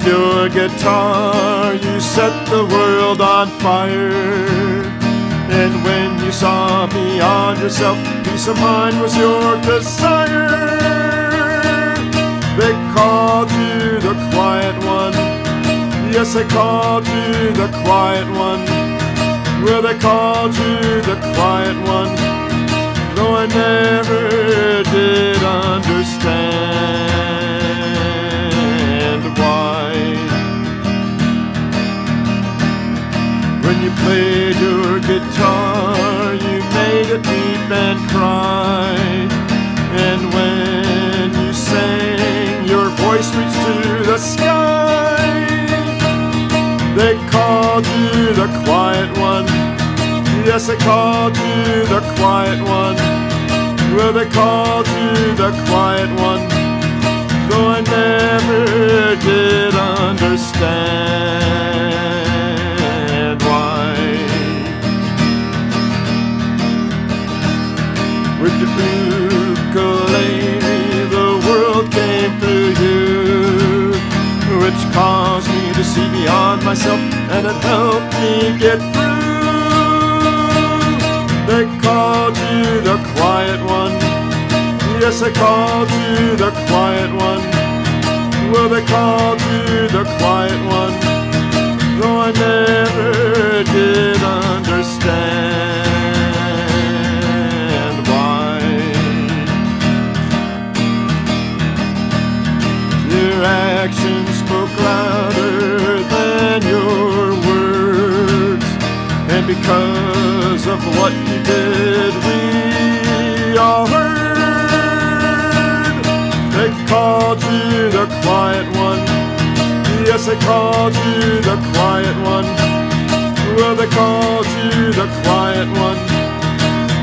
your guitar, you set the world on fire. And when you saw beyond yourself, peace of mind was your desire. They called you the quiet one. Yes, they called you the quiet one. Well, they called you the quiet one, though I never did understand why. When you played your guitar, you made it weep and cry. And when you sang, your voice reached to the sky. They called you the quiet one. Yes, they called you the quiet one. Well, they called you the quiet one, though I never did understand why. With your ukulele, the world came through you, which caused me to see beyond myself, and it helped me get through. They called you the quiet one. Yes, they called you the quiet one. Well, they called you the quiet one, though I never did understand why. Your actions spoke louder than your words, and because of what you did, we all heard. They called you the quiet one. Yes, they called you the quiet one. Well, they called you the quiet one,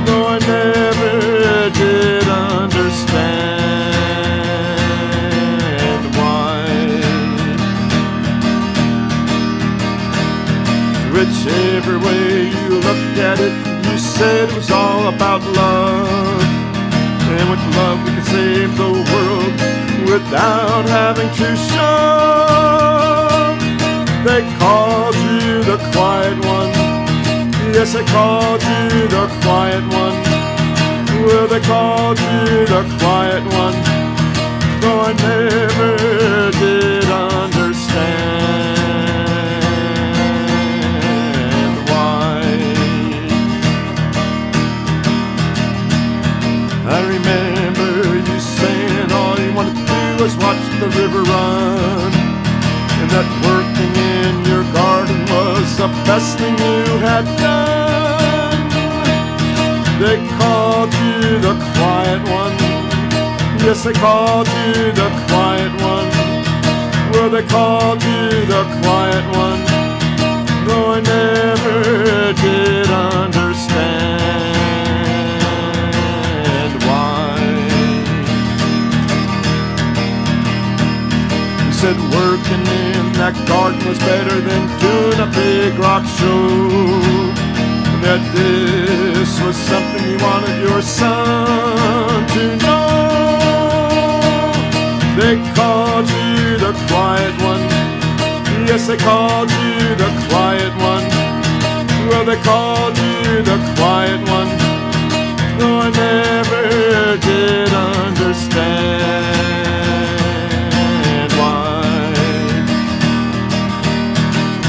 though I never did understand why. Whichever way you looked at it, you said it was all about love. And with love we could save the world without having to shove. They called you the quiet one. Yes, they called you the quiet one. Well, they called you the quiet one, though I never did understand why. I remember you saying all you wanted to do was watch the river run, and that working in your garden was the best thing you had done. They called you the quiet one. Yes, they called you the quiet one. Well, they called you the quiet one, though I never did understand why. You said working in that garden was better than doing a big rock show, and that this was something you wanted your son to know. They called you the quiet one. Yes, they called you the quiet one. Well, they called you the quiet one, though I never did understand why.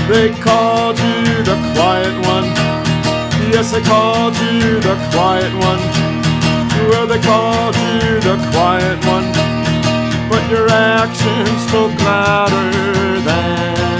They called you the quiet one. Yes, they called you the quiet one. Well, they called you the quiet one, but your actions spoke louder than